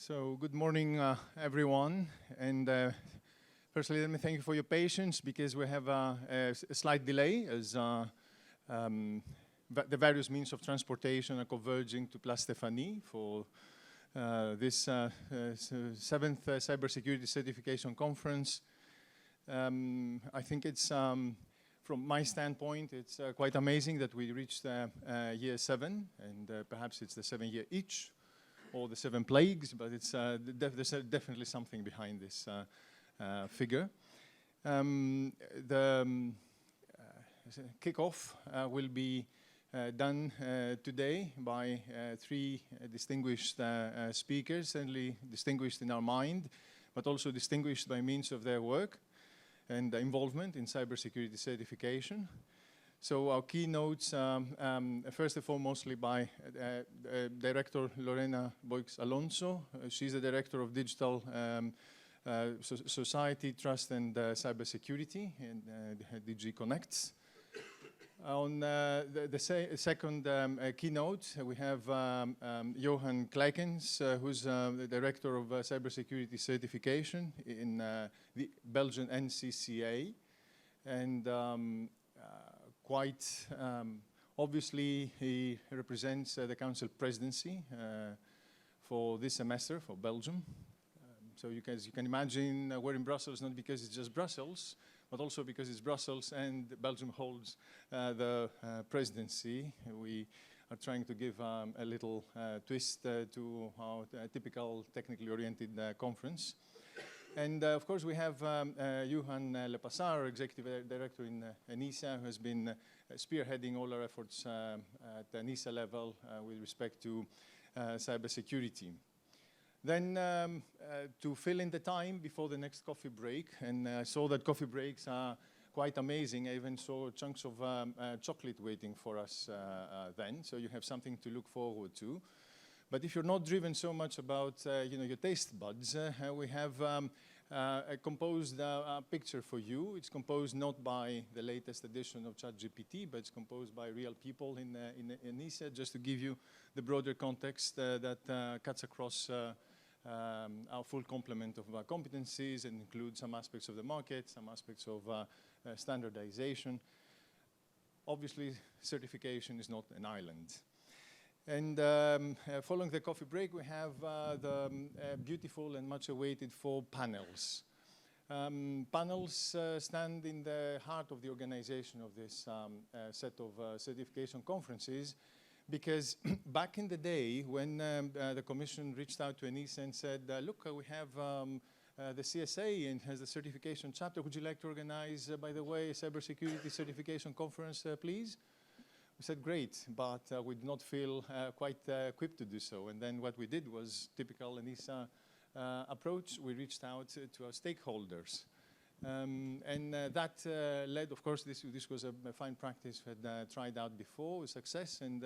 So good morning, everyone. And firstly, let me thank you for your patience because we have a slight delay as the various means of transportation are converging to Place Stéphanie for this seventh Cybersecurity Certification Conference. I think it's, from my standpoint, it's quite amazing that we reached year 7, and perhaps it's the 7th year each, or the 7 plagues, but it's there's definitely something behind this figure. The kickoff will be done today by 3 distinguished speakers, certainly distinguished in our mind, but also distinguished by means of their work and involvement in cybersecurity certification. So our keynotes, first and foremostly by Director Lorena Boix Alonso. She's the Director of Digital Society, Trust and Cybersecurity in DG Connects. On the second keynote, we have Johan Kleikens, who's the Director of Cybersecurity Certification in the Belgian NCCA. And quite obviously, he represents the Council Presidency for this semester for Belgium. So you can imagine we're in Brussels not because it's just Brussels, but also because it's Brussels and Belgium holds the presidency. We are trying to give a little twist to our typical technically oriented conference. And of course, we have Johan Lepassard, Executive Director in ENISA, who has been spearheading all our efforts at the ENISA level with respect to cybersecurity. Then to fill in the time before the next coffee break, and I saw that coffee breaks are quite amazing. I even saw chunks of chocolate waiting for us then, so you have something to look forward to. But if you're not driven so much about your taste buds, we have composed a picture for you. It's composed not by the latest edition of ChatGPT, but it's composed by real people in ENISA, just to give you the broader context that cuts across our full complement of competencies and includes some aspects of the market, some aspects of standardization. Obviously, certification is not an island. And following the coffee break, we have the beautiful and much awaited 4 panels. Panels stand in the heart of the organization of this set of certification conferences, because back in the day when the Commission reached out to ENISA and said, look, we have the CSA and has the certification chapter. Would you like to organize, by the way, a cybersecurity certification conference, please? We said, great, but we did not feel quite equipped to do so. And then what we did was typical ENISA approach. We reached out to our stakeholders. And that led, of course, this was a fine practice we had tried out before with success. And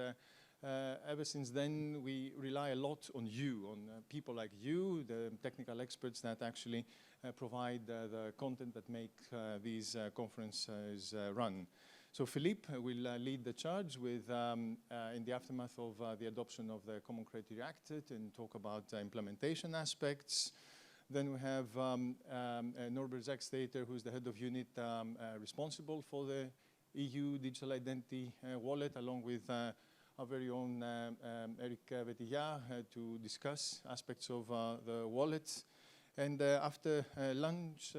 ever since then, we rely a lot on you, on people like you, the technical experts that actually provide the content that make these conferences run. So Philippe will lead the charge with, in the aftermath of the adoption of the Common Criteria Act, and talk about implementation aspects. Then we have Norbert Zackstater, who's the head of unit responsible for the EU Digital Identity Wallet, along with our very own Eric Vetillard, to discuss aspects of the wallet. And after lunch,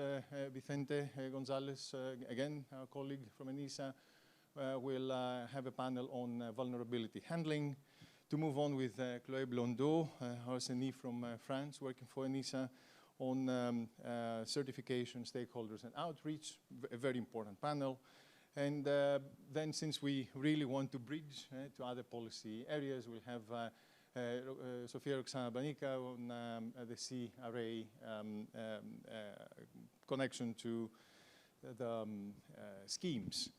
Vicente Gonzalez, again, our colleague from ENISA, will have a panel on vulnerability handling. To move on with Chloé Blondeau, RSNE from France, working for ENISA on certification, stakeholders, and outreach, a very important panel. And then, since we really want to bridge to other policy areas, we'll have Sofia Roxana Banica on the CRA connection to the schemes.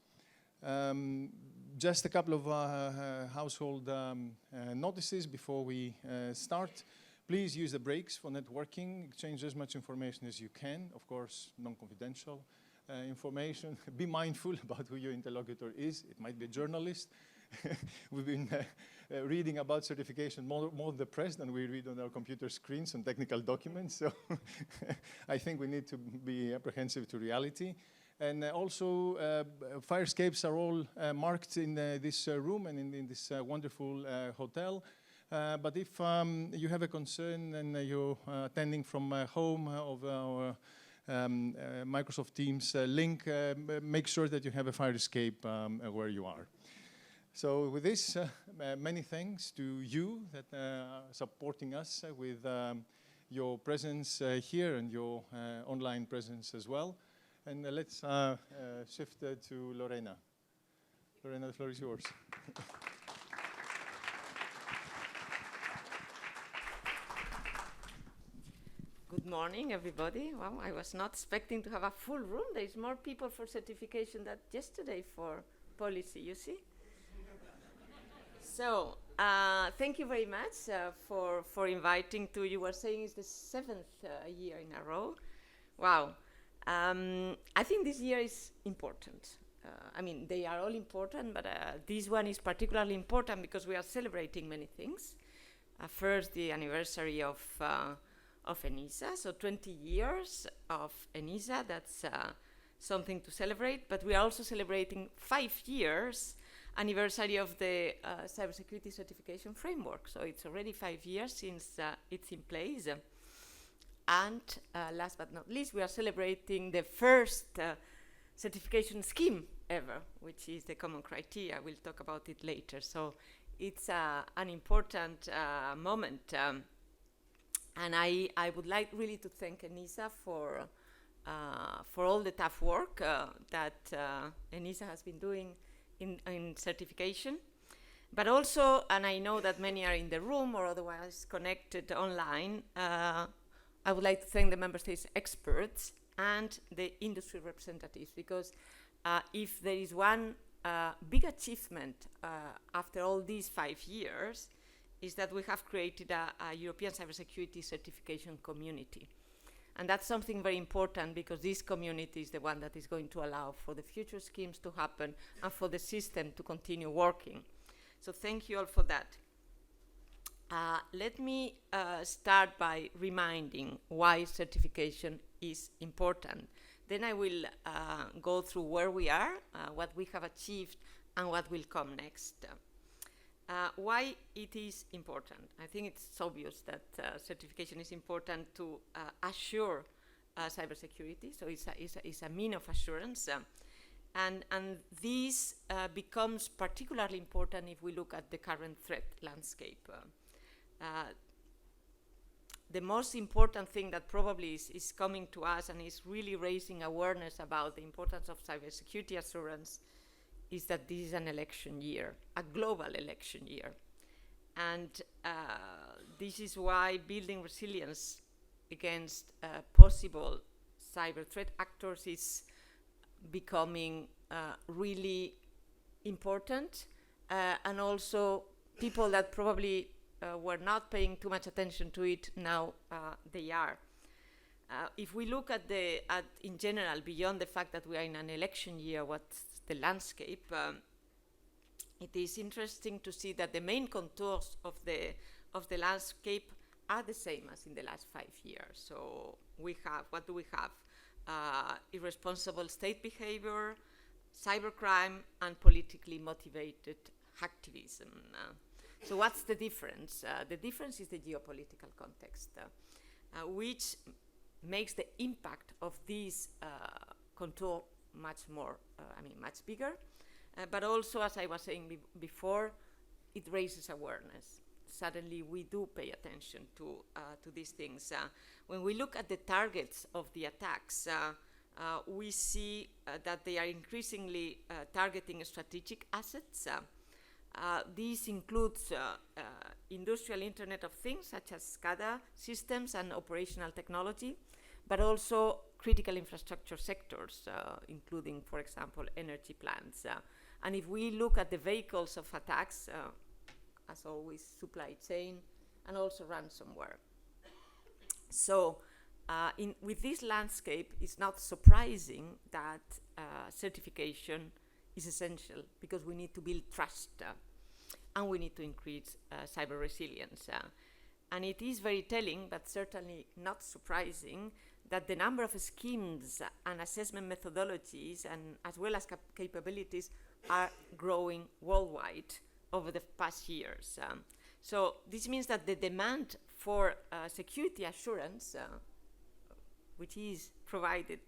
Just a couple of household notices before we start. Please use the breaks for networking. Exchange as much information as you can, of course, non-confidential information. Be mindful about who your interlocutor is. It might be a journalist. we've been reading about certification more in the press than we read on our computer screens and technical documents. So I think we need to be apprehensive to reality. And also, fire escapes are all marked in this room and in this wonderful hotel. But if you have a concern and you're attending from home of our Microsoft Teams link, make sure that you have a fire escape where you are. So with this, many thanks to you that are supporting us with your presence here and your online presence as well. And let's shift to Lorena. Lorena, the floor is yours. Good morning, everybody. Well, I was not expecting to have a full room. There is more people for certification than yesterday for policy, you see? So, thank you very much for inviting to, you were saying it's the 7th year in a row. Wow. I think this year is important. I mean, they are all important, but this one is particularly important because we are celebrating many things. First, the anniversary of ENISA, so 20 years of ENISA, that's something to celebrate, but we are also celebrating 5 years anniversary of the Cybersecurity certification framework. So it's already 5 years since it's in place. And last but not least, we are celebrating the first certification scheme ever, which is the common criteria. We'll talk about it later. So it's an important moment. And I would like really to thank ENISA for all the tough work that ENISA has been doing in certification. But also, and I know that many are in the room or otherwise connected online, I would like to thank the member states experts and the industry representatives, because if there is one big achievement after all these 5 years, is that we have created a European cybersecurity certification community. And that's something very important, because this community is the one that is going to allow for the future schemes to happen and for the system to continue working. So thank you all for that. Let me start by reminding why certification is important. Then I will go through where we are, what we have achieved, and what will come next. Why it is important? I think it's obvious that certification is important to assure cybersecurity, so it's a mean of assurance. And this becomes particularly important if we look at the current threat landscape. The most important thing that probably is coming to us and is really raising awareness about the importance of cybersecurity assurance is that this is an election year, a global election year. And this is why building resilience against possible cyber threat actors is becoming really important. And also people that probably were not paying too much attention to it, now they are. If we look at in general, beyond the fact that we are in an election year, what's the landscape, it is interesting to see that the main contours of the landscape are the same as in the last 5 years. So we have, what do we have? Irresponsible state behavior, cybercrime, and politically motivated hacktivism. So what's the difference? The difference is the geopolitical context, which makes the impact of this contour much bigger. But also, as I was saying before, it raises awareness. Suddenly, we do pay attention to these things. When we look at the targets of the attacks, we see that they are increasingly targeting strategic assets. This includes industrial Internet of Things, such as SCADA systems and operational technology, but also critical infrastructure sectors, including, for example, energy plants. And if we look at the vehicles of attacks, as always, supply chain, and also ransomware. So with this landscape, it's not surprising that certification is essential because we need to build trust and we need to increase cyber resilience. And it is very telling, but certainly not surprising, that the number of schemes and assessment methodologies and as well as capabilities are growing worldwide over the past years. So this means that the demand for security assurance, which is provided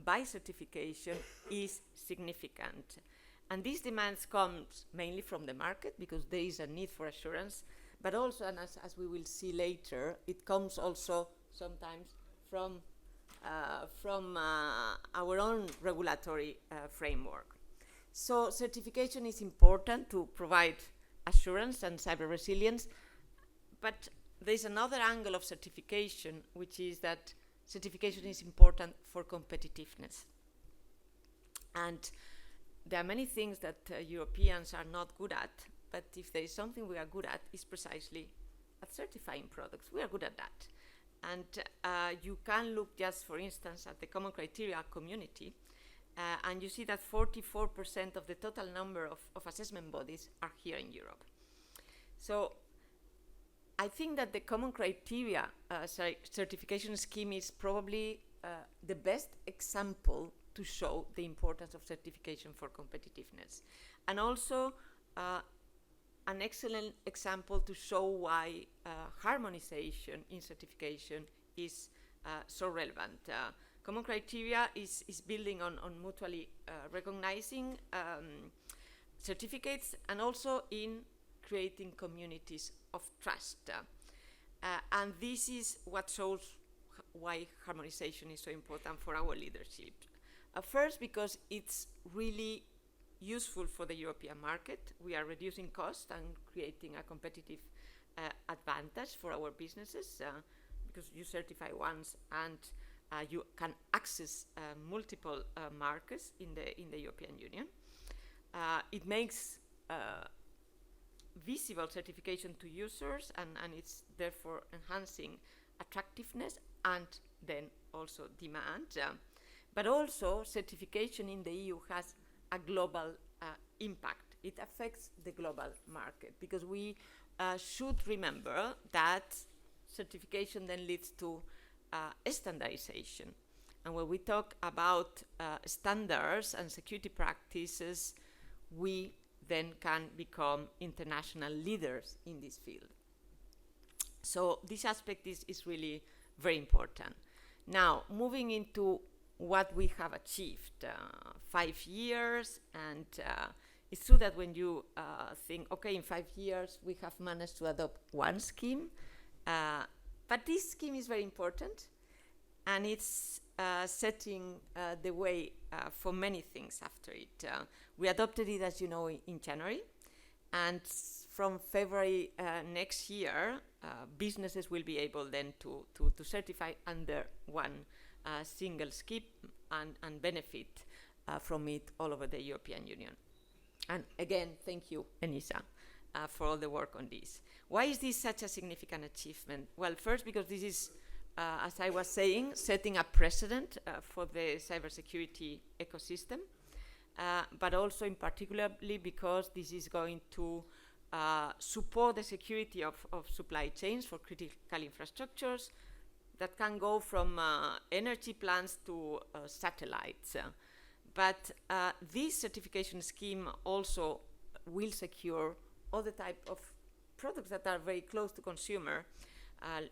by certification, is significant. And these demands come mainly from the market because there is a need for assurance, but also, and as we will see later, it comes also sometimes from our own regulatory framework. So certification is important to provide assurance and cyber resilience, but there's another angle of certification, which is that certification is important for competitiveness. And there are many things that Europeans are not good at, but if there is something we are good at, it's precisely at certifying products. We are good at that. And you can look just, for instance, at the common criteria community, and you see that 44% of the total number of assessment bodies are here in Europe. So I think that the common criteria certification scheme is probably the best example to show the importance of certification for competitiveness. And also an excellent example to show why harmonization in certification is so relevant. Common criteria is building on mutually recognizing certificates and also in creating communities of trust. And this is what shows why harmonization is so important for our leadership. First, because it's really useful for the European market. We are reducing cost and creating a competitive advantage for our businesses because you certify once and you can access multiple markets in the European Union. It makes visible certification to users and it's therefore enhancing attractiveness and then also demand. But also certification in the EU has a global impact. It affects the global market because we should remember that certification then leads to standardization. And when we talk about standards and security practices, we then can become international leaders in this field. So this aspect is really very important. Now, moving into what we have achieved, 5 years, and it's true that when you think, okay, in 5 years we have managed to adopt one scheme, but this scheme is very important, and it's setting the way for many things after it. We adopted it, as you know, in January, and from February next year, businesses will be able then to certify under one single scheme and benefit from it all over the European Union. And again, thank you, ENISA, for all the work on this. Why is this such a significant achievement? Well, first, because this is, as I was saying, setting a precedent for the cybersecurity ecosystem, but also in particularly because this is going to support the security of supply chains for critical infrastructures that can go from energy plants to satellites. But this certification scheme also will secure other type of products that are very close to consumer,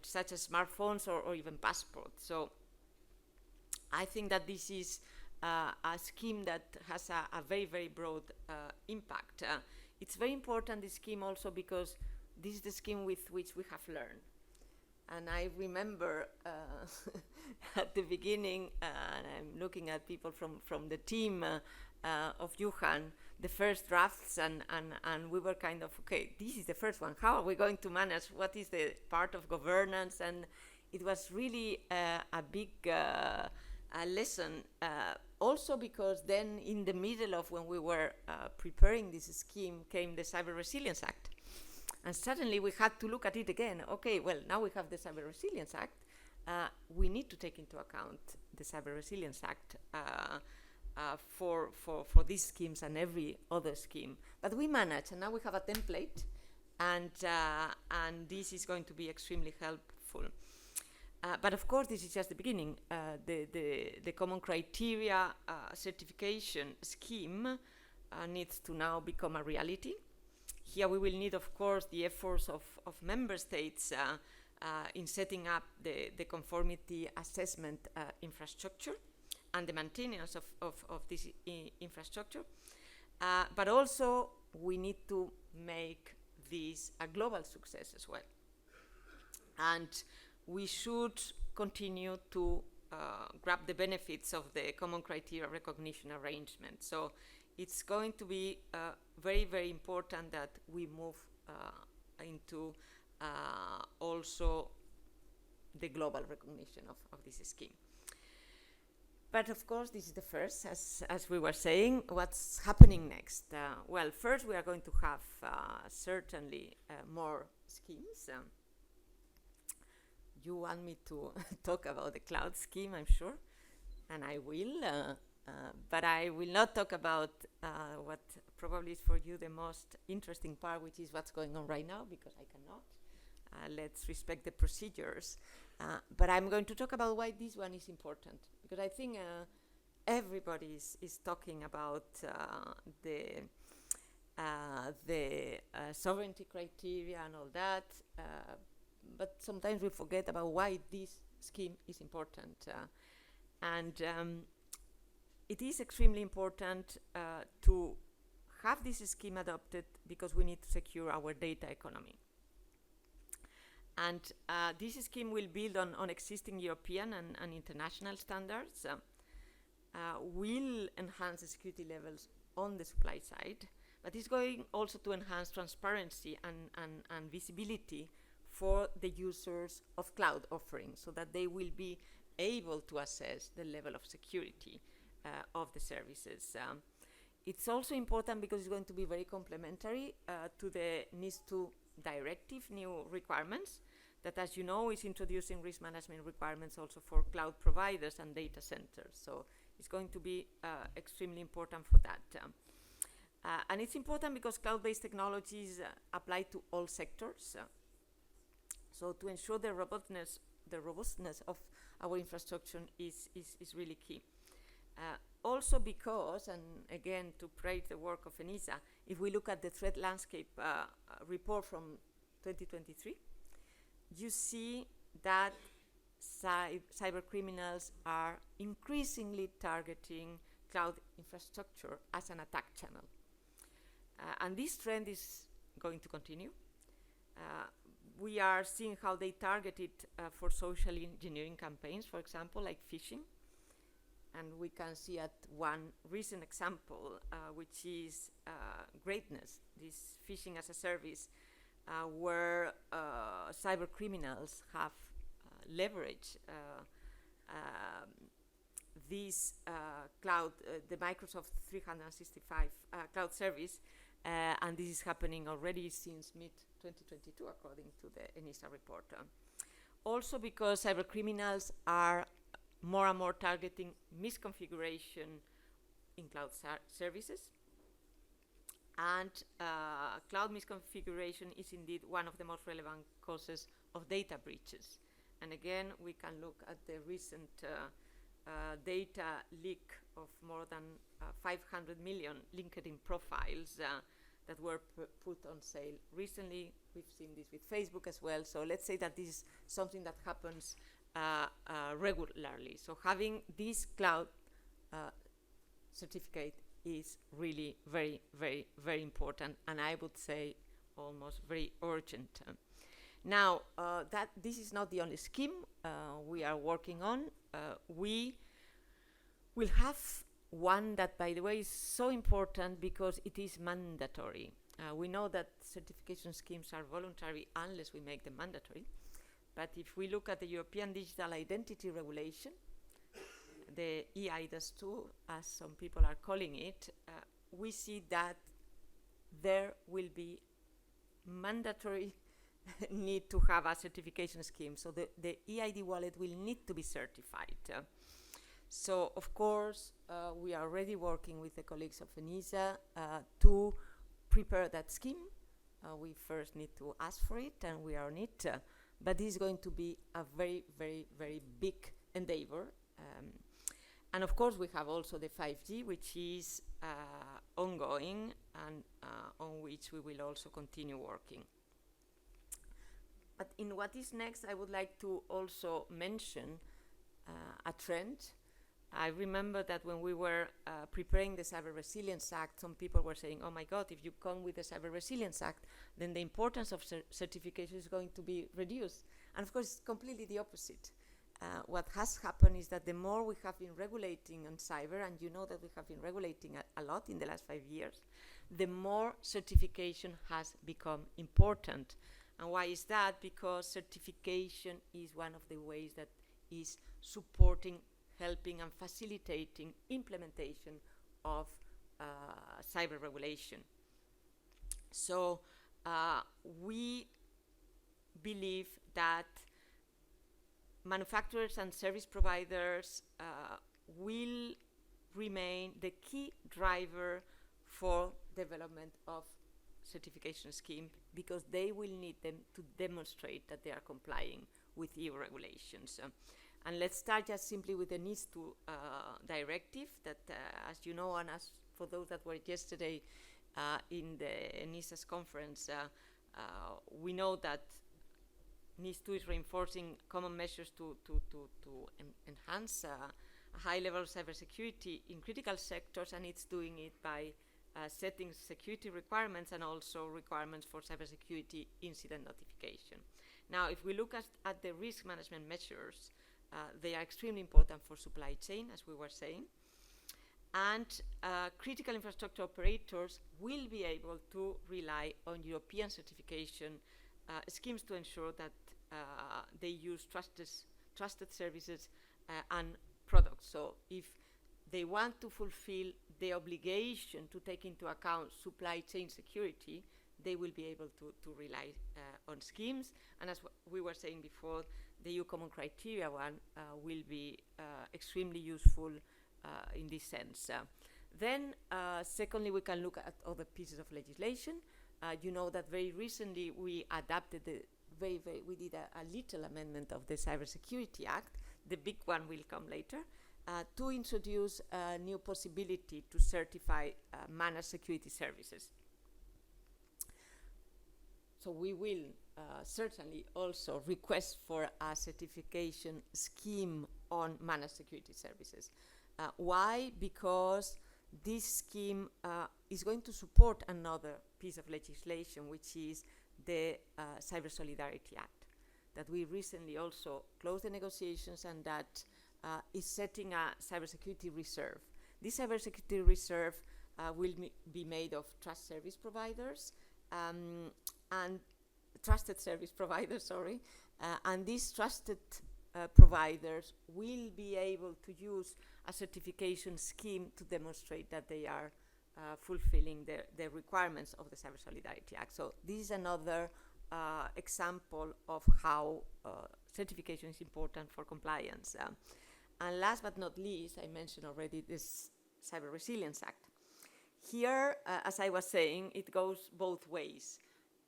such as smartphones or even passports. So I think that this is a scheme that has a very, very broad impact. It's very important, this scheme, also because this is the scheme with which we have learned. And I remember at the beginning, and I'm looking at people from the team of Johan, the first drafts, and we were kind of, okay, this is the first one. How are we going to manage? What is the part of governance? And it was really a big lesson. Also because then in the middle of when we were preparing this scheme came the Cyber Resilience Act. And suddenly we had to look at it again. Okay, well, now we have the Cyber Resilience Act. We need to take into account the Cyber Resilience Act for these schemes and every other scheme. But we manage, and now we have a template, and this is going to be extremely helpful. But of course, this is just the beginning. The common criteria certification scheme needs to now become a reality. Here we will need, of course, the efforts of member states in setting up the conformity assessment infrastructure and the maintenance of this infrastructure. But also, we need to make this a global success as well. And we should continue to grab the benefits of the common criteria recognition arrangement. So it's going to be very, very important that we move into also the global recognition of this scheme. But of course, this is the first, as we were saying. What's happening next? Well, first we are going to have certainly more schemes. You want me to talk about the cloud scheme, I'm sure, and I will. But I will not talk about what probably is for you the most interesting part, which is what's going on right now, because I cannot. Let's respect the procedures. But I'm going to talk about why this one is important, because I think everybody is talking about the sovereignty criteria and all that, but sometimes we forget about why this scheme is important. It is extremely important to have this scheme adopted because we need to secure our data economy. And this scheme will build on existing European and international standards, will enhance the security levels on the supply side, but it's going also to enhance transparency and visibility for the users of cloud offerings, so that they will be able to assess the level of security of the services. It's also important because it's going to be very complementary to the NIS2 directive new requirements that, as you know, is introducing risk management requirements also for cloud providers and data centers. So it's going to be extremely important for that. And it's important because cloud-based technologies apply to all sectors. So to ensure the robustness of our infrastructure is really key. Also because, and again to praise the work of ENISA, if we look at the threat landscape report from 2023, you see that cyber criminals are increasingly targeting cloud infrastructure as an attack channel. And this trend is going to continue. We are seeing how they target it for social engineering campaigns, for example, like phishing. And we can see at one recent example, which is Greatness, this phishing as a service, where cyber criminals have leveraged this cloud, the Microsoft 365 cloud service, and this is happening already since mid-2022, according to the ENISA report. Also because cyber criminals are more and more targeting misconfiguration in cloud services. And cloud misconfiguration is indeed one of the most relevant causes of data breaches. And again, we can look at the recent data leak of more than 500 million LinkedIn profiles that were put on sale recently. We've seen this with Facebook as well. So let's say that this is something that happens regularly. So having this cloud certificate is really very, very, very important, and I would say almost very urgent. Now, that this is not the only scheme we are working on. We will have one that, by the way, is so important because it is mandatory. We know that certification schemes are voluntary unless we make them mandatory. But if we look at the European Digital Identity Regulation, the EIDAS2, as some people are calling it, we see that there will be mandatory need to have a certification scheme. So the EID wallet will need to be certified. So, of course, we are already working with the colleagues of ENISA to prepare that scheme. We first need to ask for it, and we are on it. But this is going to be a very, very, very big endeavor. And of course, we have also the 5G, which is ongoing and on which we will also continue working. But in what is next, I would like to also mention a trend. I remember that when we were preparing the Cyber Resilience Act, some people were saying, oh my God, if you come with the Cyber Resilience Act, then the importance of certification is going to be reduced. And of course, it's completely the opposite. What has happened is that the more we have been regulating on cyber, and you know that we have been regulating a lot in the last 5 years, the more certification has become important. And why is that? Because certification is one of the ways that is supporting, helping, and facilitating implementation of cyber regulation. So we believe that manufacturers and service providers will remain the key driver for development of certification scheme, because they will need them to demonstrate that they are complying with EU regulations. And let's start just simply with the NIS2 directive that, as you know, and as for those that were yesterday in the ENISA's conference, we know that NIS2 is reinforcing common measures to enhance a high level of cybersecurity in critical sectors, and it's doing it by setting security requirements and also requirements for cybersecurity incident notification. Now, if we look at the risk management measures, they are extremely important for supply chain, as we were saying. And critical infrastructure operators will be able to rely on European certification schemes to ensure that they use trusted services and products. So if they want to fulfill the obligation to take into account supply chain security, they will be able to rely on schemes. And as we were saying before, the EU Common Criteria one will be extremely useful in this sense. Then, secondly, we can look at other pieces of legislation. You know that very recently we adapted we did a little amendment of the Cybersecurity Act. The big one will come later, to introduce a new possibility to certify managed security services. So we will certainly also request for a certification scheme on managed security services. Why? Because this scheme is going to support another piece of legislation, which is the Cyber Solidarity Act, that we recently also closed the negotiations, and that is setting a cybersecurity reserve. This cybersecurity reserve will be made of trust service providers and trusted service providers, and these trusted providers will be able to use a certification scheme to demonstrate that they are fulfilling the requirements of the Cyber Solidarity Act. So this is another example of how certification is important for compliance. And last but not least, I mentioned already this Cyber Resilience Act. Here, as I was saying, it goes both ways.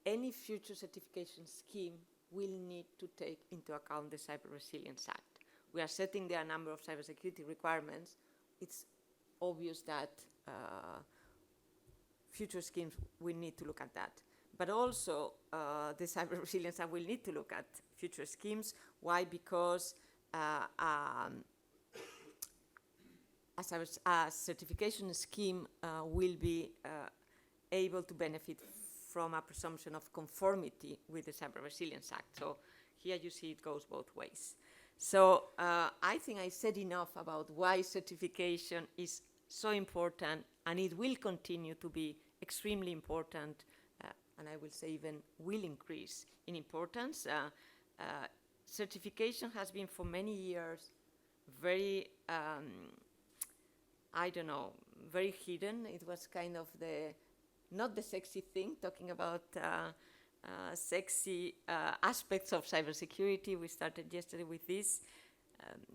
Any future certification scheme will need to take into account the Cyber Resilience Act. We are setting there a number of cybersecurity requirements. It's obvious that future schemes will need to look at that. But also, the Cyber Resilience Act will need to look at future schemes. Why? Because a certification scheme will be able to benefit from a presumption of conformity with the Cyber Resilience Act. So here you see it goes both ways. So I think I said enough about why certification is so important, and it will continue to be extremely important, and I will say even will increase in importance. Certification has been for many years very, very hidden. It was kind of not the sexy thing, talking about sexy aspects of cybersecurity. We started yesterday with this.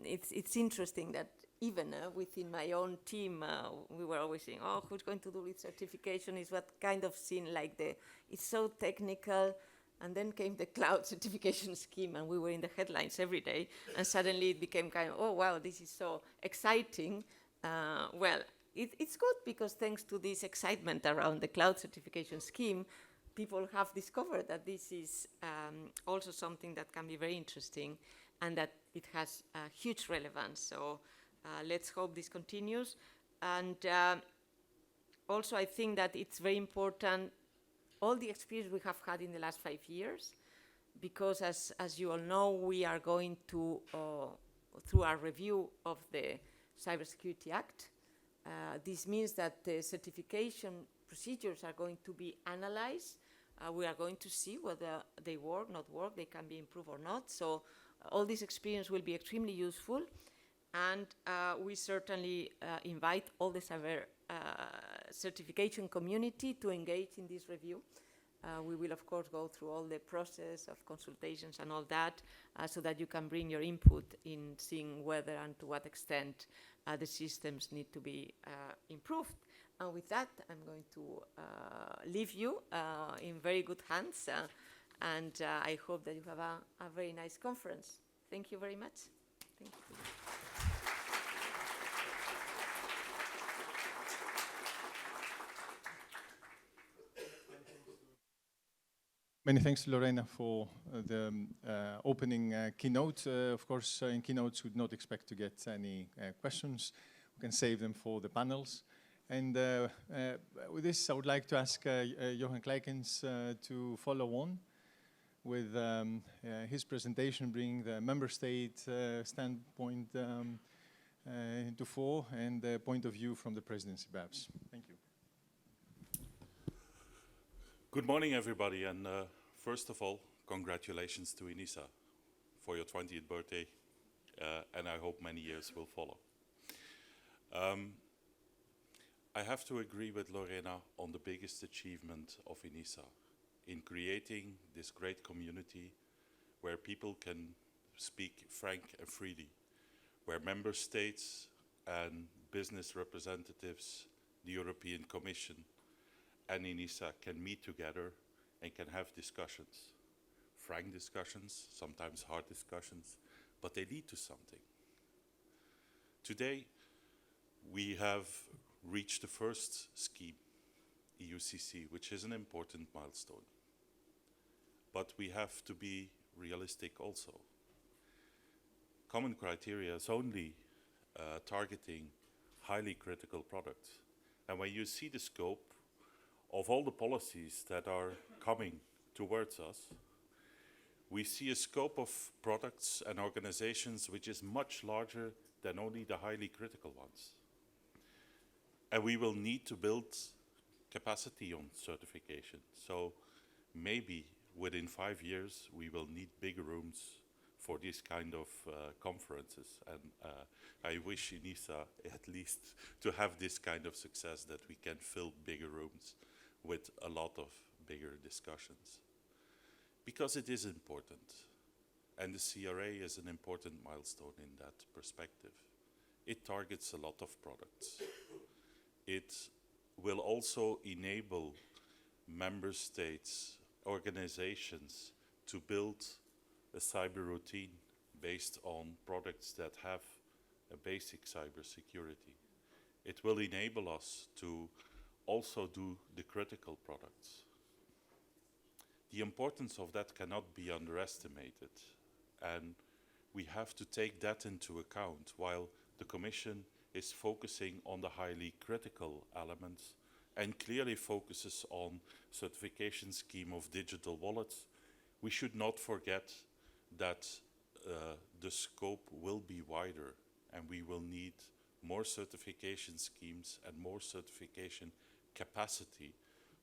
it's interesting that even within my own team, we were always saying, "Oh, who's going to do this certification?" Is what kind of seen like it's so technical. And then came the cloud certification scheme, and we were in the headlines every day. And suddenly it became kind of, oh wow, this is so exciting. Well, it's good because thanks to this excitement around the cloud certification scheme, people have discovered that this is also something that can be very interesting and that it has huge relevance. So let's hope this continues. And also I think that it's very important, all the experience we have had in the last 5 years, because as you all know, we are going to, through our review of the Cybersecurity Act, this means that the certification procedures are going to be analyzed. We are going to see whether they work, not work, they can be improved or not. So all this experience will be extremely useful. And we certainly invite all the cyber certification community to engage in this review. We will, of course, go through all the process of consultations and all that, so that you can bring your input in seeing whether and to what extent the systems need to be improved. And with that, I'm going to leave you in very good hands, and I hope that you have a very nice conference. Thank you very much. Thank you. Many thanks to Lorena for the opening keynote. Of course, in keynotes, we would not expect to get any questions. We can save them for the panels. And with this, I would like to ask Johan Kleikens to follow on with his presentation, bringing the member state standpoint into fore and the point of view from the presidency, perhaps. Thank you. Good morning, everybody, and first of all, congratulations to ENISA for your 20th birthday, and I hope many years will follow. I have to agree with Lorena on the biggest achievement of ENISA in creating this great community where people can speak frank and freely, where member states and business representatives, the European Commission, and ENISA can meet together and can have discussions. Frank discussions, sometimes hard discussions, but they lead to something. Today, we have reached the first scheme, EUCC, which is an important milestone. But we have to be realistic also. Common criteria is only targeting highly critical products. And when you see the scope of all the policies that are coming towards us, we see a scope of products and organizations which is much larger than only the highly critical ones. And we will need to build capacity on certification. So maybe within 5 years, we will need bigger rooms for these kind of conferences. And I wish ENISA at least to have this kind of success, that we can fill bigger rooms with a lot of bigger discussions. Because it is important. And the CRA is an important milestone in that perspective. It targets a lot of products. It will also enable member states, organizations to build a cyber routine based on products that have a basic cybersecurity. It will enable us to also do the critical products. The importance of that cannot be underestimated, and we have to take that into account while the Commission is focusing on the highly critical elements and clearly focuses on certification scheme of digital wallets. We should not forget that the scope will be wider, and we will need more certification schemes and more certification capacity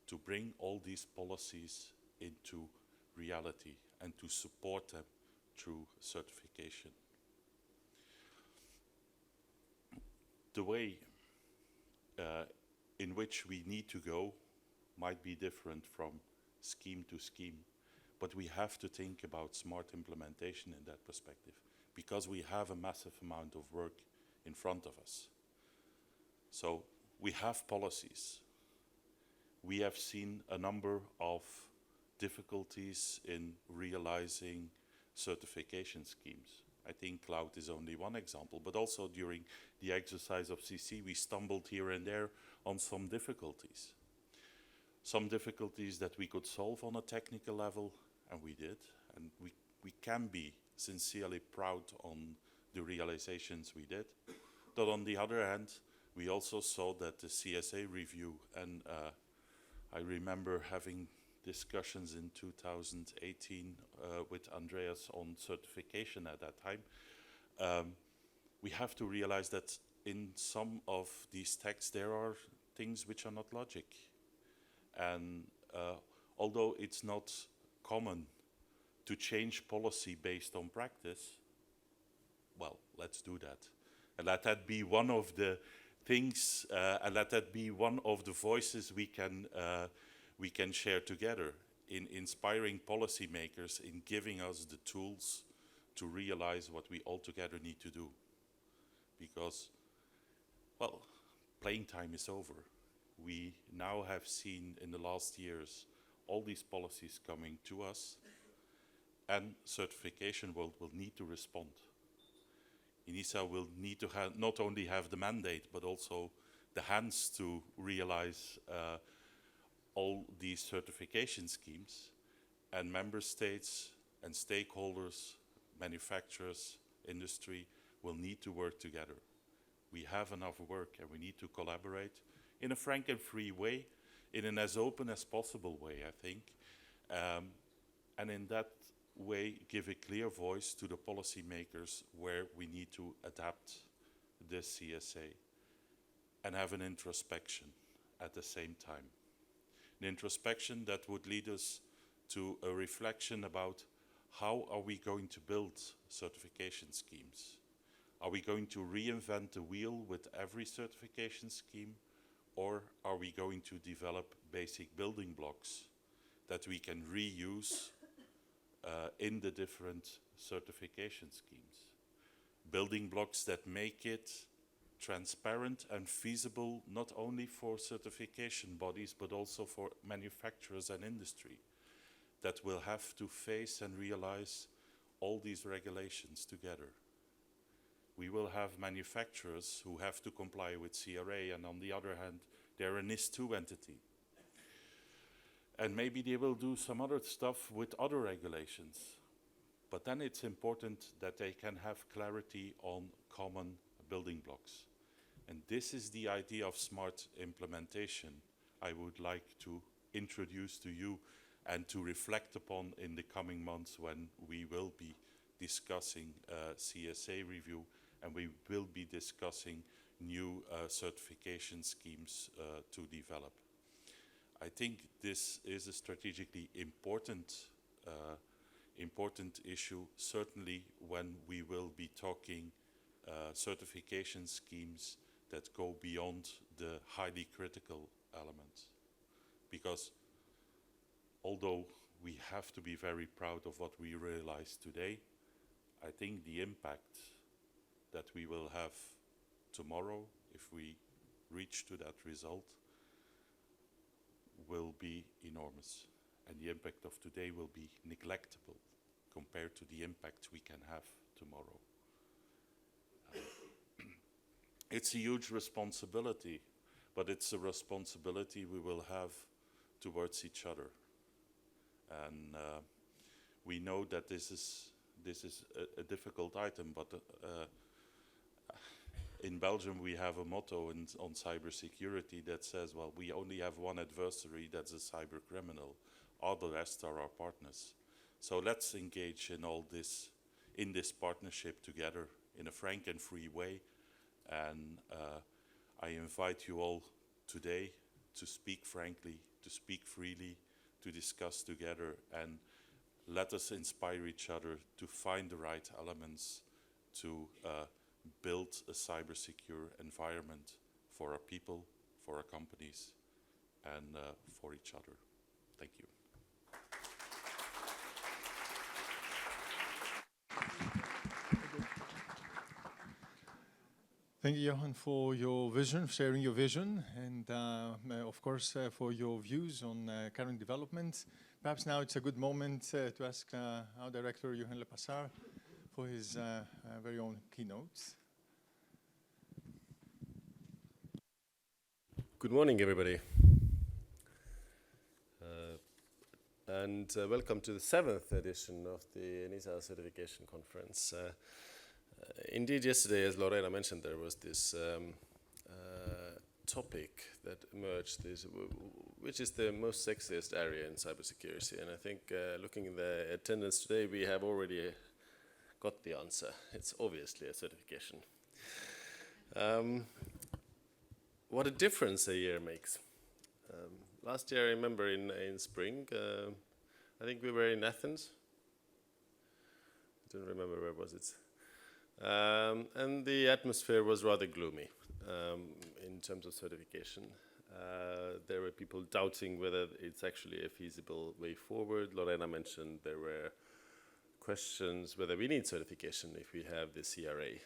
to bring all these policies into reality and to support them through certification. The way in which we need to go might be different from scheme to scheme, but we have to think about smart implementation in that perspective, because we have a massive amount of work in front of us. So we have policies. We have seen a number of difficulties in realizing certification schemes. I think cloud is only one example, but also during the exercise of CC, we stumbled here and there on some difficulties. Some difficulties that we could solve on a technical level, and we did. And we can be sincerely proud on the realizations we did. But on the other hand, we also saw that the CSA review, and I remember having discussions in 2018 with Andreas on certification at that time. We have to realize that in some of these texts there are things which are not logic. And although it's not common to change policy based on practice, well, let's do that. And let that be one of the things, and let that be one of the voices we can share together in inspiring policymakers, in giving us the tools to realize what we all together need to do. Because, well, playing time is over. We now have seen in the last years all these policies coming to us, and certification will need to respond. ENISA will need to not only have the mandate, but also the hands to realize all these certification schemes, and member states and stakeholders, manufacturers, industry will need to work together. We have enough work and we need to collaborate in a frank and free way, in an as open as possible way, I think, and in that way give a clear voice to the policymakers where we need to adapt the CSA and have an introspection at the same time. An introspection that would lead us to a reflection about how are we going to build certification schemes? Are we going to reinvent the wheel with every certification scheme, or are we going to develop basic building blocks that we can reuse in the different certification schemes? Building blocks that make it transparent and feasible not only for certification bodies but also for manufacturers and industry that will have to face and realize all these regulations together. We will have manufacturers who have to comply with CRA, and on the other hand, they're a NIS2 entity. And maybe they will do some other stuff with other regulations. But then it's important that they can have clarity on common building blocks. And this is the idea of smart implementation I would like to introduce to you and to reflect upon in the coming months when we will be discussing CSA review, and we will be discussing new certification schemes to develop. I think this is a strategically important issue, certainly when we will be talking certification schemes that go beyond the highly critical elements. Because although we have to be very proud of what we realize today, I think the impact that we will have tomorrow, if we reach to that result, will be enormous. And the impact of today will be neglectable compared to the impact we can have tomorrow. It's a huge responsibility, but it's a responsibility we will have towards each other. And we know that this is a difficult item, but in Belgium we have a motto on cybersecurity that says, well, we only have one adversary, that's a cyber criminal. All the rest are our partners. So let's engage in all this, in this partnership together in a frank and free way. And I invite you all today to speak frankly, to speak freely, to discuss together, and let us inspire each other to find the right elements to build a cyber-secure environment for our people, for our companies, and for each other. Thank you. Thank you, Johan, for your vision, sharing your vision, and of course for your views on current development. Perhaps now it's a good moment to ask our director, Johan Lepassard, for his very own keynote. Good morning, everybody. And welcome to the 7th edition of the ENISA Certification Conference. Indeed, yesterday, as Lorena mentioned, there was this topic that emerged, which is the most sexiest area in cybersecurity. And I think looking at the attendance today, we have already got the answer. It's obviously a certification. What a difference a year makes. Last year, I remember in spring, I think we were in Athens. I don't remember where was it. And the atmosphere was rather gloomy in terms of certification. There were people doubting whether it's actually a feasible way forward. Lorena mentioned there were questions whether we need certification if we have the CRA.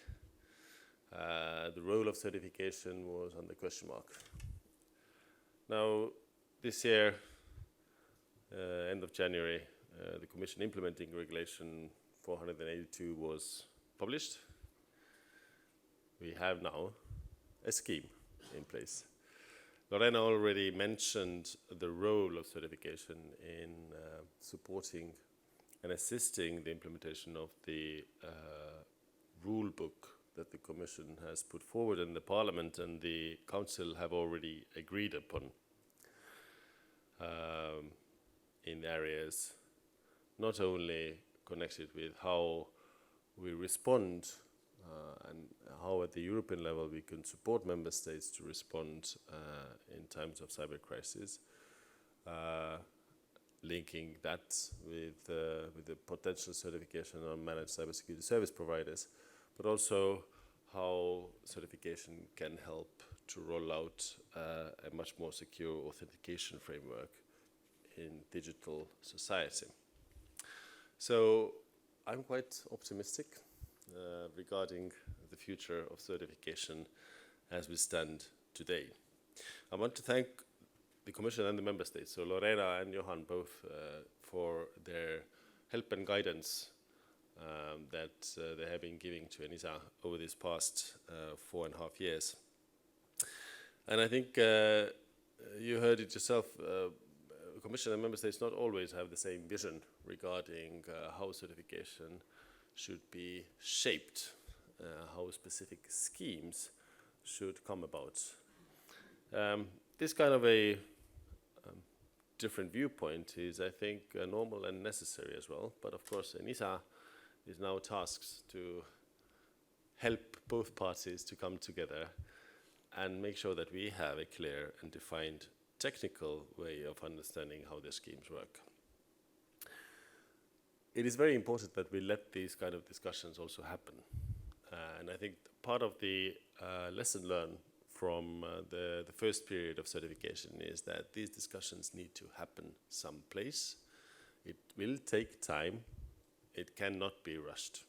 The role of certification was under question mark. Now, this year, end of January, the Commission implementing Regulation 482 was published. We have now a scheme in place. Lorena already mentioned the role of certification in supporting and assisting the implementation of the rule book that the Commission has put forward, and the Parliament and the Council have already agreed upon in areas not only connected with how we respond and how at the European level we can support member states to respond in times of cyber crisis, linking that with the potential certification on managed cybersecurity service providers, but also how certification can help to roll out a much more secure authentication framework in digital society. So I'm quite optimistic regarding the future of certification as we stand today. I want to thank the Commission and the Member States, so Lorena and Johan both, for their help and guidance that they have been giving to ENISA over these past 4.5 years. And I think you heard it yourself, Commission and Member States not always have the same vision regarding how certification should be shaped, how specific schemes should come about. This kind of a different viewpoint is, I think, normal and necessary as well. But of course, ENISA is now tasked to help both parties to come together and make sure that we have a clear and defined technical way of understanding how the schemes work. It is very important that we let these kind of discussions also happen. And I think part of the lesson learned from the first period of certification is that these discussions need to happen someplace. It will take time. It cannot be rushed.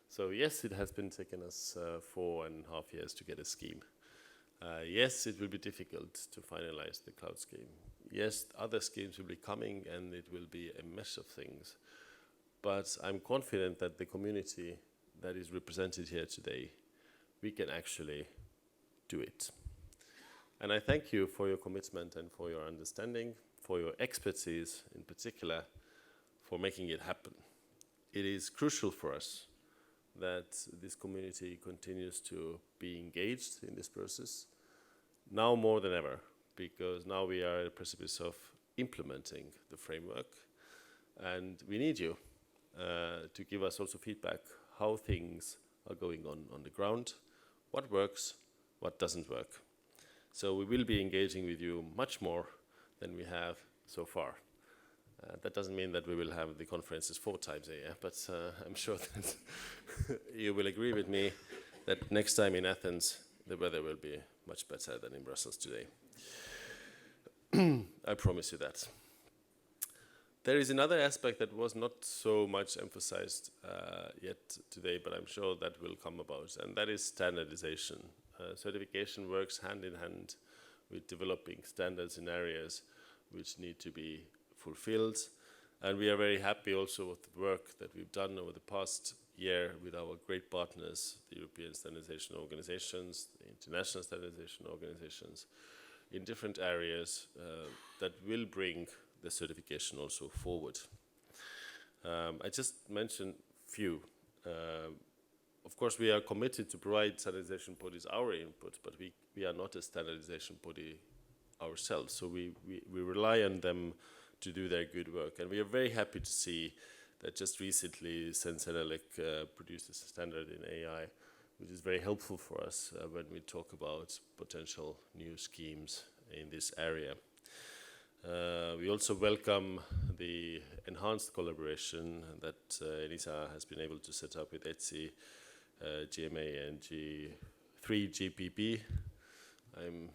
So yes, it has been taking us 4.5 years to get a scheme. Yes, it will be difficult to finalize the cloud scheme. Yes, other schemes will be coming and it will be a mess of things. But I'm confident that the community that is represented here today, we can actually do it. And I thank you for your commitment and for your understanding, for your expertise in particular, for making it happen. It is crucial for us that this community continues to be engaged in this process, now more than ever, because now we are at the precipice of implementing the framework, and we need you to give us also feedback how things are going on the ground, what works, what doesn't work. So we will be engaging with you much more than we have so far. That doesn't mean that we will have the conferences 4 times a year, but I'm sure that you will agree with me that next time in Athens, the weather will be much better than in Brussels today. I promise you that. There is another aspect that was not so much emphasized yet today, but I'm sure that will come about, and that is standardization. Certification works hand in hand with developing standards in areas which need to be fulfilled. And we are very happy also with the work that we've done over the past year with our great partners, the European standardization organizations, the international standardization organizations, in different areas that will bring the certification also forward. I just mentioned few. Of course, we are committed to provide standardization bodies our input, but we are not a standardization body ourselves, so we rely on them to do their good work. And we are very happy to see that just recently Sensenelec produced a standard in AI, which is very helpful for us when we talk about potential new schemes in this area. We also welcome the enhanced collaboration that ENISA has been able to set up with ETSI, GMA and G3GPP. I'm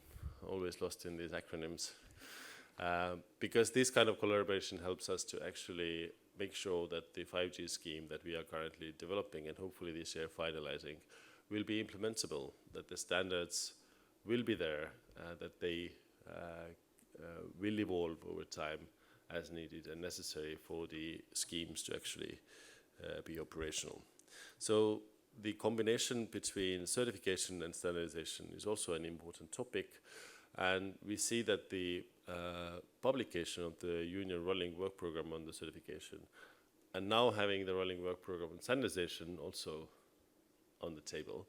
always lost in these acronyms. Because this kind of collaboration helps us to actually make sure that the 5G scheme that we are currently developing and hopefully this year finalizing will be implementable, that the standards will be there, that they will evolve over time as needed and necessary for the schemes to actually be operational. So the combination between certification and standardization is also an important topic, and we see that the publication of the Union Rolling Work Program on the certification and now having the Rolling Work Program on standardization also on the table,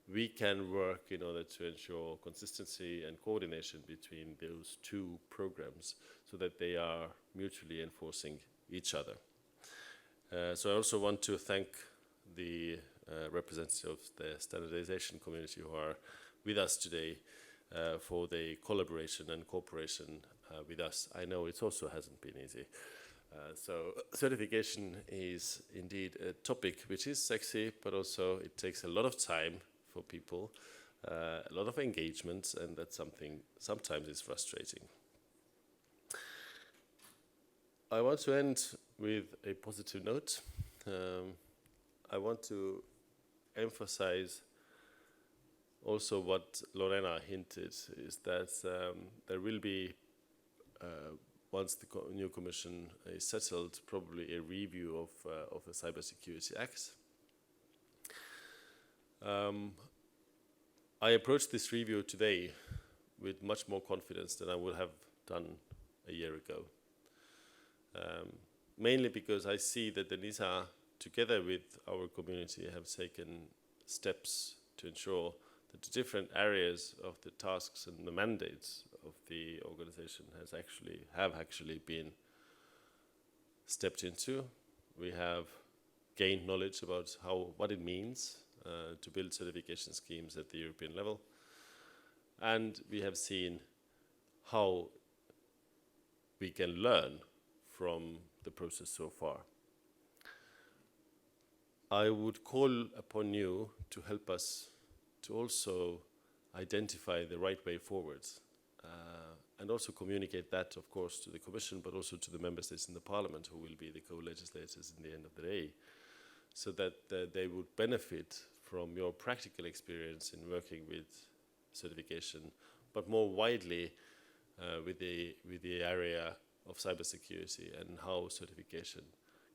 we can work in order to ensure consistency and coordination between those two programs so that they are mutually enforcing each other. So I also want to thank the representatives of the standardization community who are with us today for the collaboration and cooperation with us. I know it also hasn't been easy. So certification is indeed a topic which is sexy, but also it takes a lot of time for people, a lot of engagement, and that's something sometimes is frustrating. I want to end with a positive note. I want to emphasize also what Lorena hinted, is that there will be, once the new commission is settled, probably a review of the Cybersecurity Act. I approached this review today with much more confidence than I would have done a year ago. Mainly because I see that the ENISA, together with our community, have taken steps to ensure that the different areas of the tasks and the mandates of the organization have actually been stepped into. We have gained knowledge about what it means to build certification schemes at the European level, and we have seen how we can learn from the process so far. I would call upon you to help us to also identify the right way forward, and also communicate that, of course, to the Commission, but also to the Member States in the Parliament, who will be the co-legislators in the end of the day, so that they would benefit from your practical experience in working with certification, but more widely with the area of cybersecurity and how certification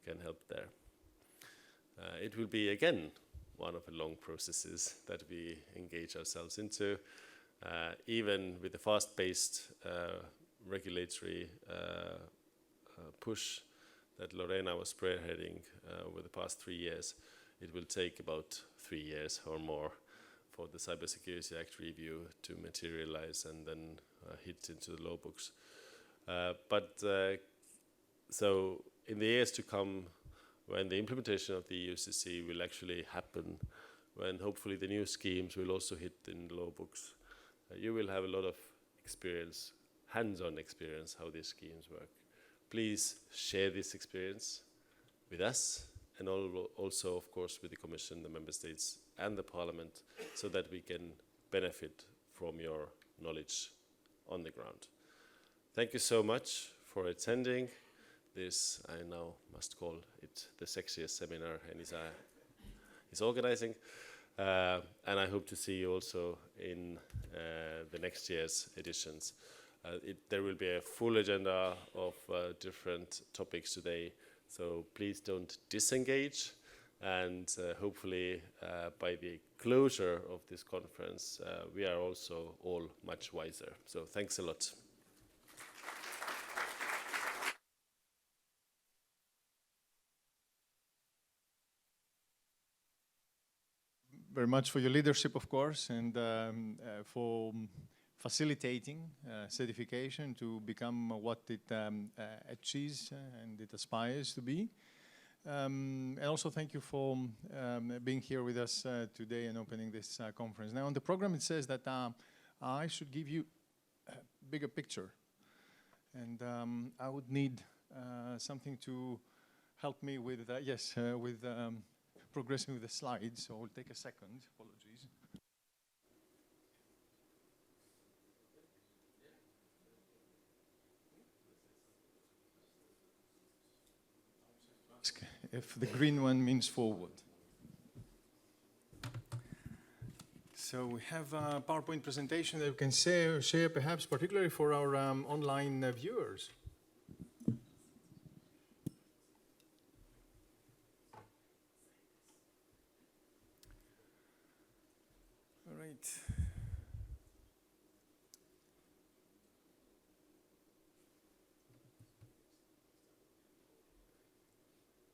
can help there. It will be, again, one of the long processes that we engage ourselves into, even with the fast-paced regulatory push that Lorena was spearheading over the past 3 years. It will take about 3 years or more for the Cybersecurity Act review to materialize and then hit into the law books. So in the years to come, when the implementation of the EUCC will actually happen, when hopefully the new schemes will also hit in the law books, you will have a lot of experience, hands-on experience, how these schemes work. Please share this experience with us, and also, of course, with the Commission, the Member States, and the Parliament, so that we can benefit from your knowledge on the ground. Thank you so much for attending. this, I now must call it the sexiest seminar ENISA is organizing. And I hope to see you also in the next year's editions. There will be a full agenda of different topics today, so please don't disengage. And hopefully by the closure of this conference, we are also all much wiser. So thanks a lot. Very much for your leadership, of course, and for facilitating certification to become what it achieves and it aspires to be. And also thank you for being here with us today and opening this conference. Now on the program it says that I should give you a bigger picture, and I would need something to help me with, with progressing with the slides, so it'll take a second, apologies. If the green one means forward. So we have a PowerPoint presentation that we can share perhaps particularly for our online viewers. All right.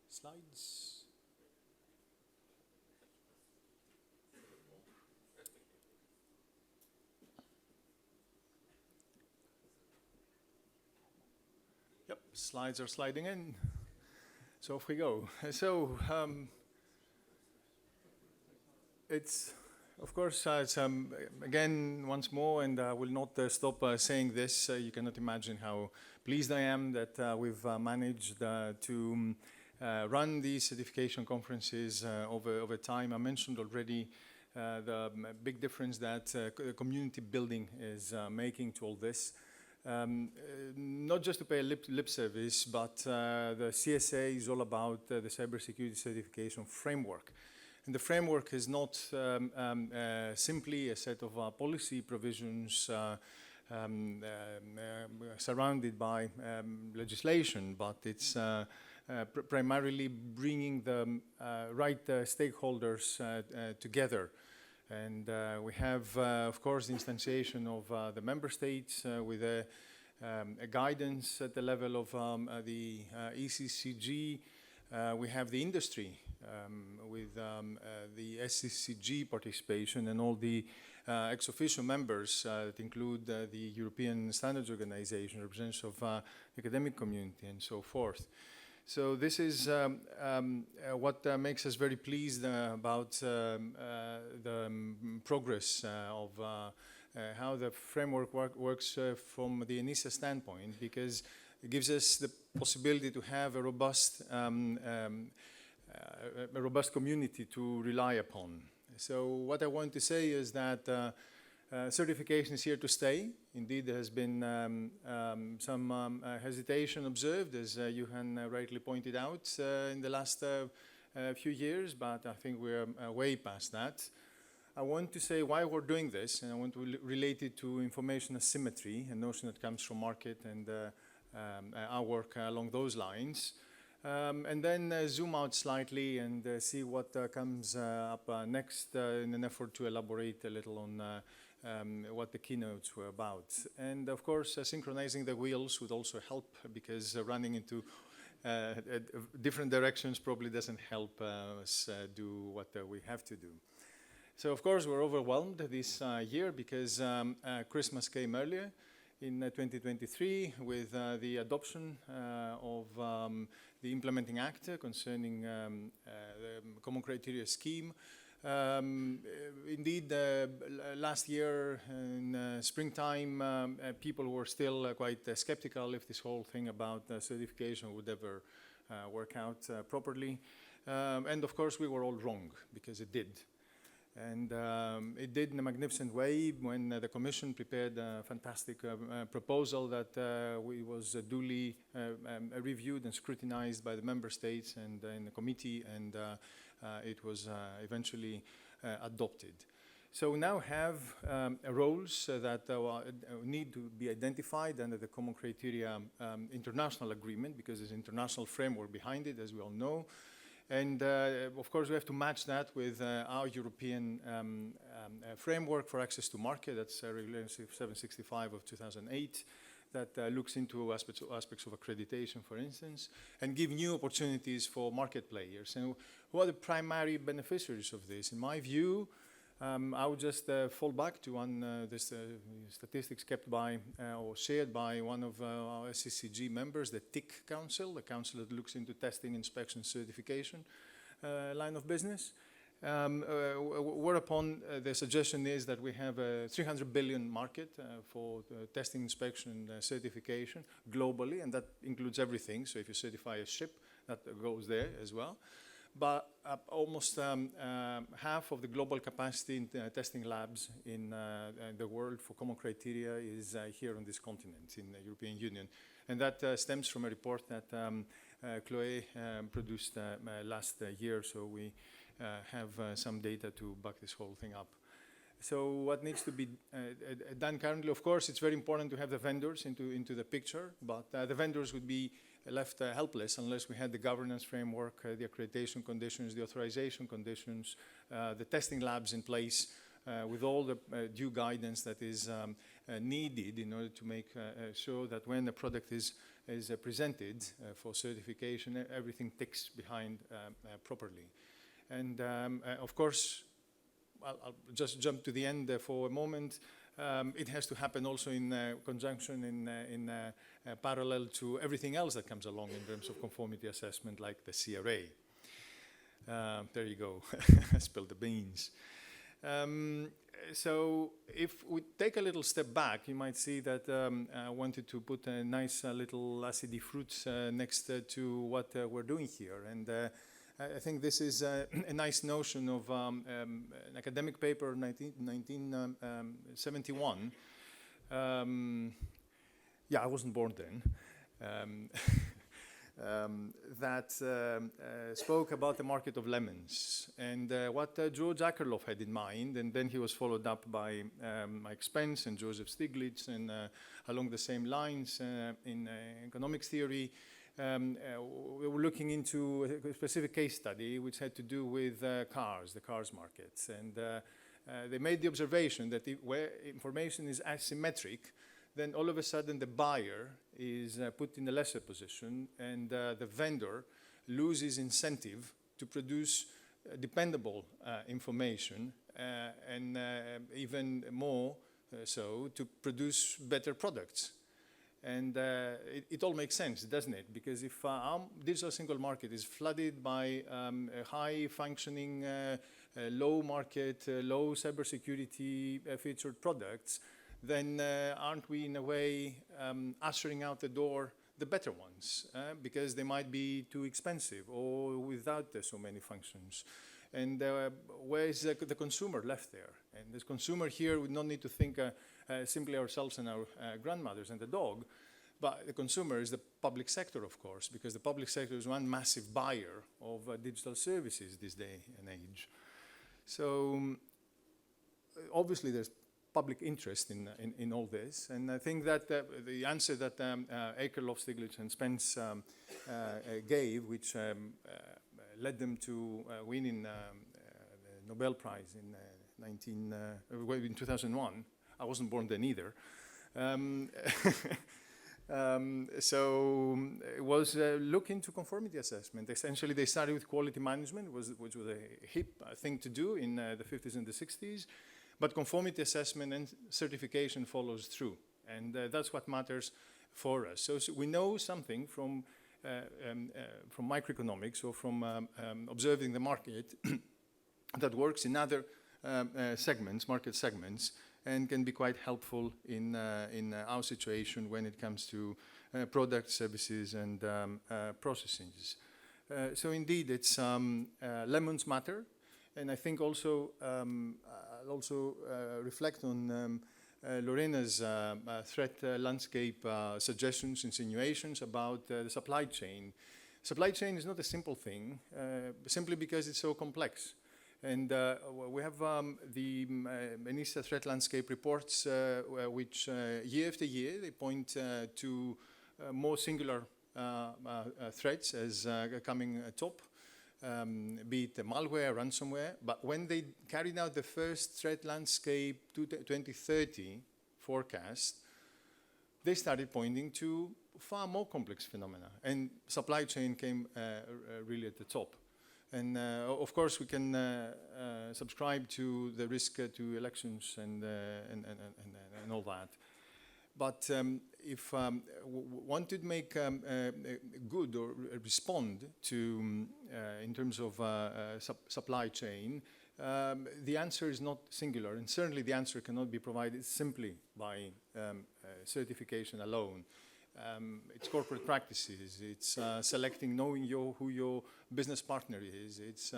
Slides. Yep, slides are sliding in. So off we go. So it's, of course, it's, again, once more, and I will not stop saying this. You cannot imagine how pleased I am that we've managed to run these certification conferences over time. I mentioned already the big difference that community building is making to all this. Not just to pay lip service, but the CSA is all about the cybersecurity certification framework. And the framework is not simply a set of policy provisions surrounded by legislation, but it's primarily bringing the right stakeholders together. And we have, of course, the instantiation of the member states with a guidance at the level of the ECCG. We have the industry with the SCCG participation and all the ex-officio members that include the European Standards Organization, representatives of the academic community, and so forth. So this is what makes us very pleased about the progress of how the framework works from the ENISA standpoint, because it gives us the possibility to have a robust community to rely upon. So what I want to say is that certification is here to stay. Indeed, there has been some hesitation observed, as Johan rightly pointed out, in the last few years, but I think we're way past that. I want to say why we're doing this, and I want to relate it to information asymmetry, a notion that comes from market and our work along those lines. And then zoom out slightly and see what comes up next in an effort to elaborate a little on what the keynotes were about. And of course, synchronizing the wheels would also help, because running into different directions probably doesn't help us do what we have to do. So of course, we're overwhelmed this year because Christmas came earlier in 2023 with the adoption of the Implementing Act concerning the Common Criteria Scheme. Indeed, last year in springtime, people were still quite skeptical if this whole thing about certification would ever work out properly. And of course, we were all wrong, because it did. And it did in a magnificent way when the Commission prepared a fantastic proposal that was duly reviewed and scrutinized by the member states and in the committee, and it was eventually adopted. So we now have roles that need to be identified under the Common Criteria International Agreement, because there's an international framework behind it, as we all know. And of course, we have to match that with our European framework for access to market. That's Regulation 765 of 2008, that looks into aspects of accreditation, for instance, and give new opportunities for market players. And who are the primary beneficiaries of this? In my view, I would just fall back to the statistics kept by or shared by one of our SCCG members, the TIC Council, the council that looks into testing, inspection, certification line of business. Whereupon the suggestion is that we have a 300 billion market for testing, inspection, certification globally, and that includes everything. So if you certify a ship, that goes there as well. But almost half of the global capacity in testing labs in the world for common criteria is here on this continent, in the European Union. And that stems from a report that Chloé produced last year, so we have some data to back this whole thing up. So what needs to be done currently? Of course, it's very important to have the vendors into the picture, but the vendors would be left helpless unless we had the governance framework, the accreditation conditions, the authorization conditions, the testing labs in place with all the due guidance that is needed in order to make sure that when the product is presented for certification, everything ticks behind properly. And of course, I'll just jump to the end for a moment. It has to happen also in conjunction, in parallel to everything else that comes along in terms of conformity assessment, like the CRA. There you go, I spilled the beans. So if we take a little step back, you might see that I wanted to put a nice little acidy fruits next to what we're doing here. And I think this is a nice notion of an academic paper, 1971. Yeah, I wasn't born then. That spoke about the market of lemons and what George Akerlof had in mind, and then he was followed up by Mike Spence and Joseph Stiglitz, and along the same lines in economics theory. We were looking into a specific case study which had to do with the cars markets, and they made the observation that where information is asymmetric, then all of a sudden the buyer is put in a lesser position, and the vendor loses incentive to produce dependable information, and even more so to produce better products. And it all makes sense, doesn't it? Because if our digital single market is flooded by high-functioning, low market, low cybersecurity featured products, then aren't we in a way ushering out the door the better ones? Because they might be too expensive or without so many functions. And where is the consumer left there? And this consumer here would not need to think simply ourselves and our grandmothers and the dog, but the consumer is the public sector, of course, because the public sector is one massive buyer of digital services this day and age. So obviously there's public interest in all this, and I think that the answer that Akerlof, Stiglitz, and Spence gave, which led them to win in the Nobel Prize in 2001. I wasn't born then either. So it was look into conformity assessment. Essentially, they started with quality management, which was a hip thing to do in the 50s and the 60s. But conformity assessment and certification follows through, and that's what matters for us. So we know something from microeconomics or from observing the market that works in other segments, market segments, and can be quite helpful in our situation when it comes to product, services, and processes. So indeed, it's lemons matter. And I think also, I'll also reflect on Lorena's threat landscape suggestions, insinuations about the supply chain. Supply chain is not a simple thing, simply because it's so complex. And we have the ENISA threat landscape reports, which year after year, they point to more singular threats as coming top, be it malware, ransomware. But when they carried out the first threat landscape 2030 forecast, they started pointing to far more complex phenomena. And supply chain came really at the top. And of course, we can subscribe to the risk to elections and all that. But if one could make good or respond to, in terms of supply chain, the answer is not singular. And certainly the answer cannot be provided simply by certification alone. It's corporate practices, it's selecting, knowing who your business partner is, it's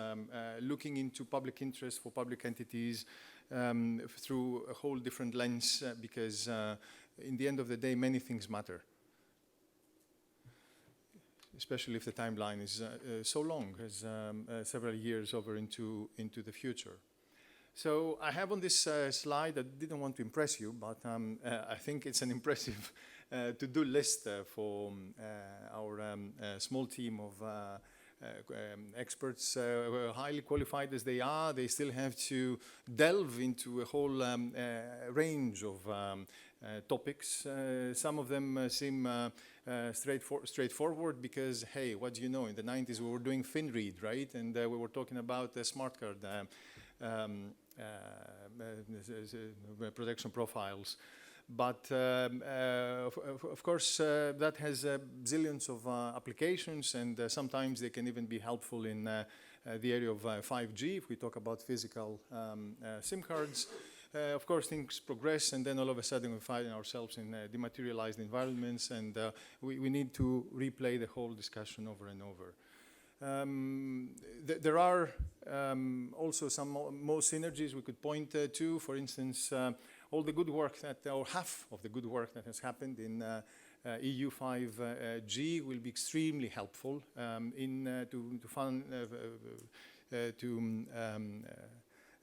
looking into public interest for public entities through a whole different lens, because in the end of the day, many things matter, especially if the timeline is so long, as several years over into the future. So I have on this slide, I didn't want to impress you, but I think it's an impressive to-do list for our small team of experts, highly qualified as they are. They still have to delve into a whole range of topics. Some of them seem straightforward because, hey, what do you know? In the 90s, we were doing FinRead, right? And we were talking about smart card protection profiles. But of course, that has zillions of applications, and sometimes they can even be helpful in the area of 5G, if we talk about physical SIM cards. Of course, things progress, and then all of a sudden we find ourselves in dematerialized environments, and we need to replay the whole discussion over and over. There are also some more synergies we could point to. For instance, all the good work that, or half of the good work that has happened in EU 5G will be extremely helpful to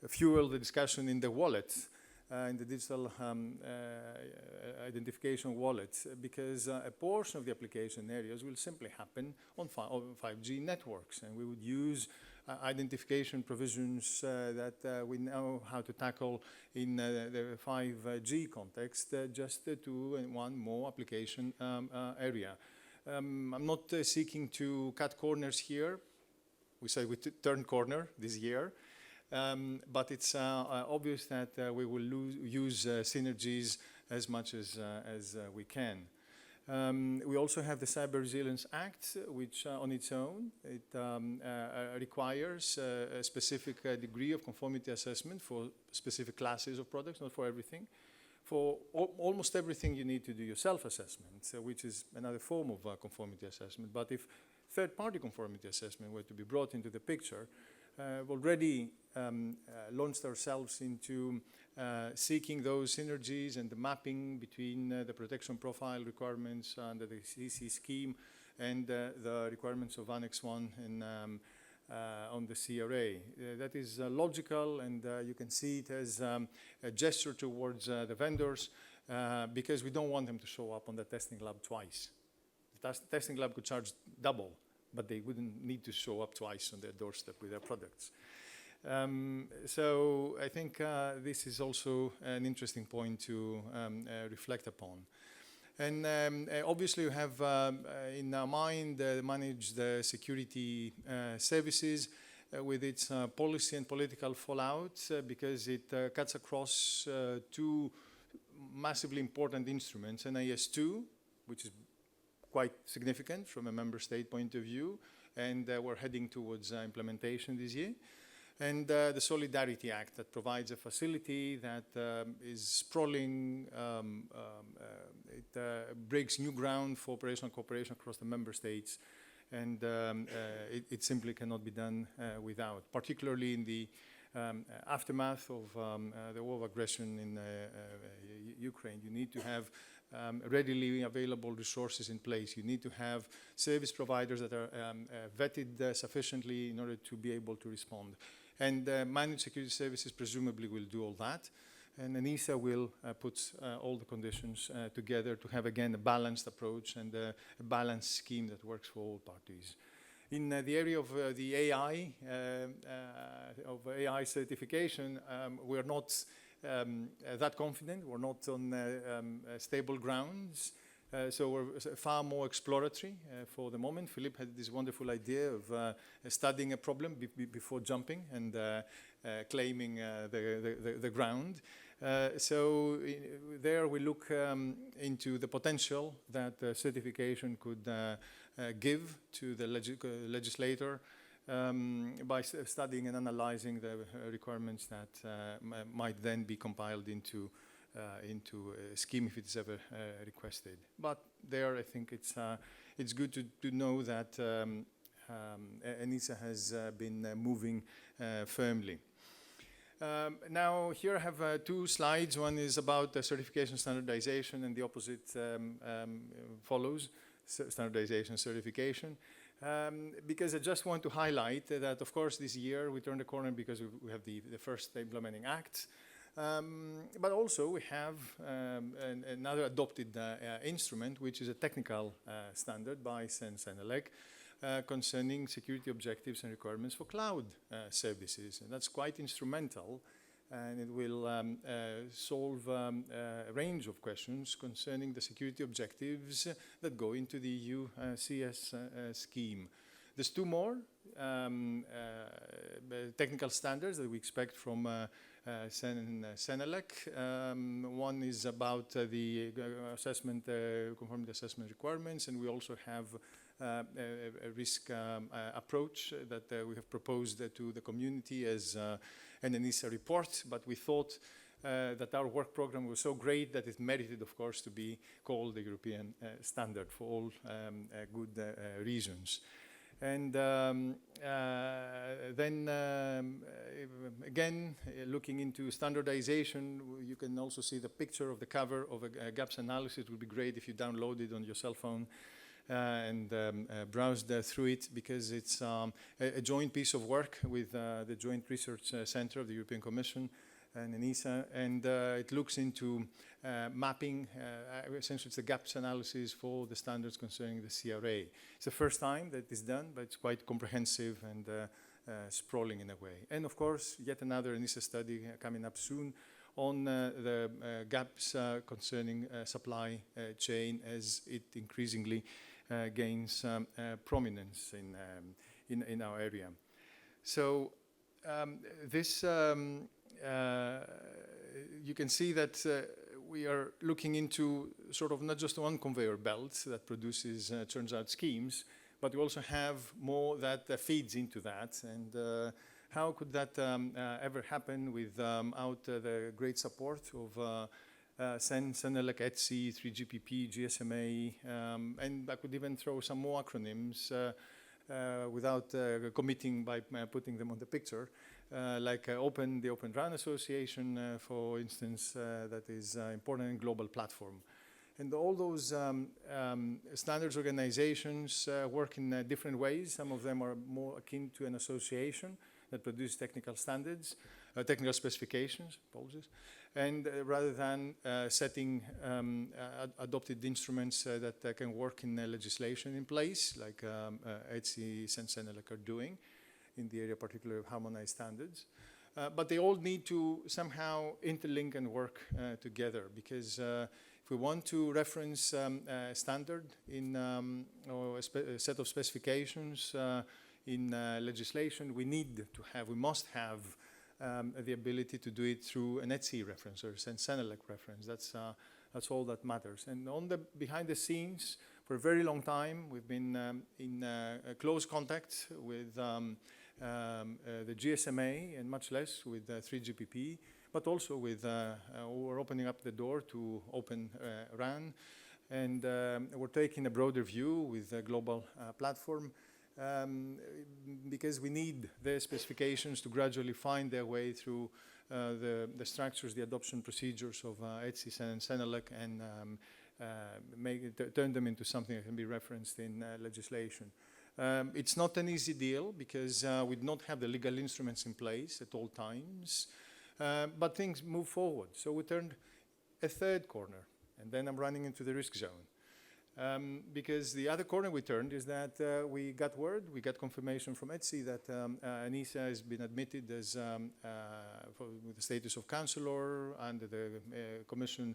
fuel the discussion in the wallet, in the digital identification wallet, because a portion of the application areas will simply happen on 5G networks, and we would use identification provisions that we know how to tackle in the 5G context, just to one more application area. I'm not seeking to cut corners here. We say we turned corner this year. But it's obvious that we will use synergies as much as we can. We also have the Cyber Resilience Act, which on its own, it requires a specific degree of conformity assessment for specific classes of products, not for everything. For almost everything, you need to do your self-assessment, which is another form of conformity assessment. But if third-party conformity assessment were to be brought into the picture, we've already launched ourselves into seeking those synergies and the mapping between the protection profile requirements under the CC scheme and the requirements of Annex 1 and on the CRA. That is logical, and you can see it as a gesture towards the vendors because we don't want them to show up on the testing lab twice. The testing lab could charge double, but they wouldn't need to show up twice on their doorstep with their products. So I think this is also an interesting point to reflect upon. And obviously you have in our mind managed the security services with its policy and political fallout because it cuts across two massively important instruments, NIS2, which is quite significant from a member state point of view, and we're heading towards implementation this year. And the Solidarity Act that provides a facility that is sprawling, it breaks new ground for operational cooperation across the member states, and it simply cannot be done without, particularly in the aftermath of the war of aggression in Ukraine. You need to have readily available resources in place. You need to have service providers that are vetted sufficiently in order to be able to respond. And managed security services presumably will do all that. And ENISA will put all the conditions together to have, again, a balanced approach and a balanced scheme that works for all parties. In the area of the AI, certification, we're not that confident. We're not on stable grounds. So we're far more exploratory for the moment. Philippe had this wonderful idea of studying a problem before jumping and claiming the ground. So there we look into the potential that certification could give to the legislator by studying and analyzing the requirements that might then be compiled into a scheme if it is ever requested. But there, I think it's good to know that ENISA has been moving firmly. Now, here I have two slides. One is about certification standardization, and the opposite follows, standardization certification. Because I just want to highlight that, of course, this year we turned the corner because we have the first implementing act. But also we have another adopted instrument, which is a technical standard by CEN-CENELEC concerning security objectives and requirements for cloud services. And that's quite instrumental, and it will solve a range of questions concerning the security objectives that go into the EU CS scheme. There's two more technical standards that we expect from CEN-CENELEC. One is about the assessment, conformity assessment requirements, and we also have a risk approach that we have proposed to the community as an ENISA report, but we thought that our work program was so great that it merited, of course, to be called the European standard for all good reasons. And then again, looking into standardization, you can also see the picture of the cover of a gaps analysis. It would be great if you download it on your cell phone and browsed through it, because it's a joint piece of work with the Joint Research Center of the European Commission and ENISA, and it looks into mapping, essentially it's a gaps analysis for the standards concerning the CRA. It's the first time that it's done, but it's quite comprehensive and sprawling in a way. And of course, yet another ENISA study coming up soon on the gaps concerning supply chain as it increasingly gains prominence in our area. So this you can see that we are looking into sort of not just one conveyor belt that produces, turns out schemes, but we also have more that feeds into that. And how could that ever happen without the great support of CEN-CENELEC, ETSI, 3GPP, GSMA, and I could even throw some more acronyms without committing by putting them on the picture, like the Open RAN Association, for instance, that is important in global platform. And all those standards organizations work in different ways. Some of them are more akin to an association that produces technical standards, technical specifications, apologies, and rather than setting adopted instruments that can work in legislation in place, like ETSI, CEN-CENELEC are doing in the area particularly of harmonized standards. But they all need to somehow interlink and work together, because if we want to reference a standard in or a set of specifications in legislation, we must have the ability to do it through an ETSI reference or CEN-CENELEC reference. That's all that matters. And behind the scenes, for a very long time, we've been in close contact with the GSMA, and much less with 3GPP, but also with we're opening up the door to Open RAN. And we're taking a broader view with a global platform because we need the specifications to gradually find their way through the structures, the adoption procedures of ETSI and Senelec, and turn them into something that can be referenced in legislation. It's not an easy deal because we do not have the legal instruments in place at all times, but things move forward. So we turned a third corner, and then I'm running into the risk zone. Because the other corner we turned is that we got confirmation from ETSI that ENISA has been admitted as with the status of counselor under the Commission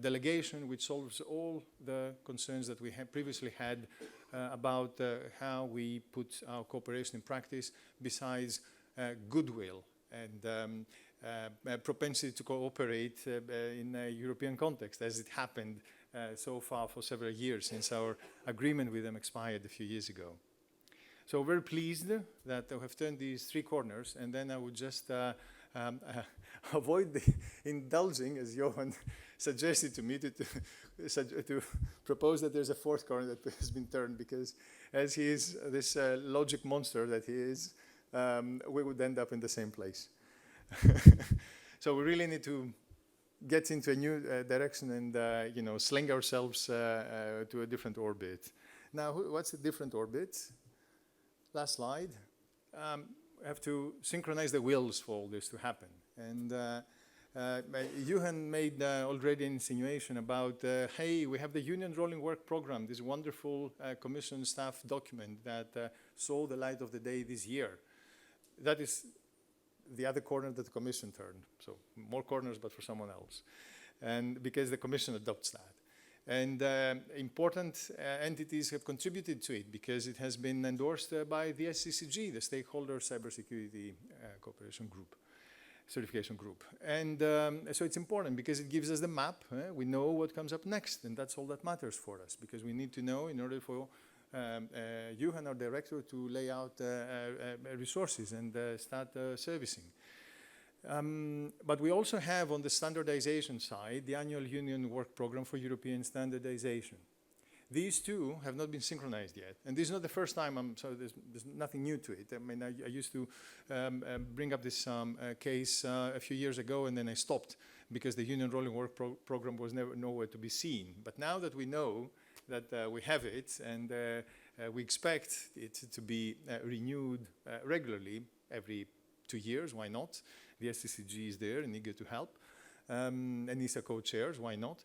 delegation, which solves all the concerns that we had previously had about how we put our cooperation in practice, besides goodwill and propensity to cooperate in a European context, as it happened so far for several years since our agreement with them expired a few years ago. So very pleased that I have turned these three corners, and then I would just avoid the indulging, as Johan suggested to me, to propose that there's a fourth corner that has been turned, because as he is this logic monster that he is, we would end up in the same place. So we really need to get into a new direction and sling ourselves to a different orbit. Now, what's the different orbit? Last slide. We have to synchronize the wheels for all this to happen. And Johan made already an insinuation about, hey, we have the Union Rolling Work Program, this wonderful Commission staff document that saw the light of the day this year. That is the other corner that the Commission turned. So more corners, but for someone else. And because the Commission adopts that. And important entities have contributed to it because it has been endorsed by the SCCG, the Stakeholder Cybersecurity Cooperation Group, Certification Group. And so it's important because it gives us the map. We know what comes up next, and that's all that matters for us, because we need to know in order for Johan, our director, to lay out resources and start servicing. But we also have on the standardization side the annual Union Work Program for European Standardization. These two have not been synchronized yet, and this is not the first time, so there's nothing new to it. I mean, I used to bring up this case a few years ago, and then I stopped because the Union Rolling Work Program was nowhere to be seen. But now that we know that we have it, and we expect it to be renewed regularly every 2 years, why not? The SCCG is there and eager to help. ENISA co-chairs, why not?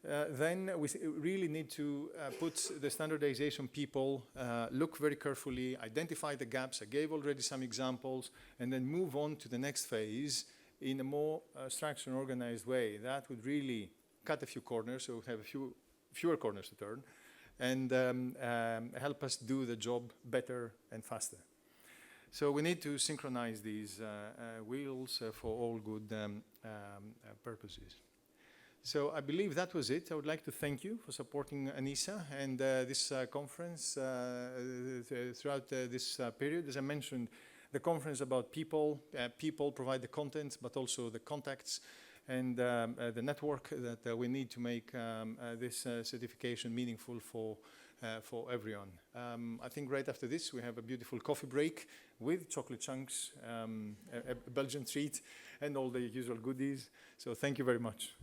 Then we really need to put the standardization people, look very carefully, identify the gaps. I gave already some examples, and then move on to the next phase in a more structured and organized way. That would really cut a few corners, so we have fewer corners to turn, and help us do the job better and faster. So we need to synchronize these wheels for all good purposes. So I believe that was it. I would like to thank you for supporting ENISA and this conference throughout this period. As I mentioned, the conference about people. People provide the content, but also the contacts and the network that we need to make this certification meaningful for everyone. I think right after this we have a beautiful coffee break with chocolate chunks, a Belgian treat, and all the usual goodies. So thank you very much.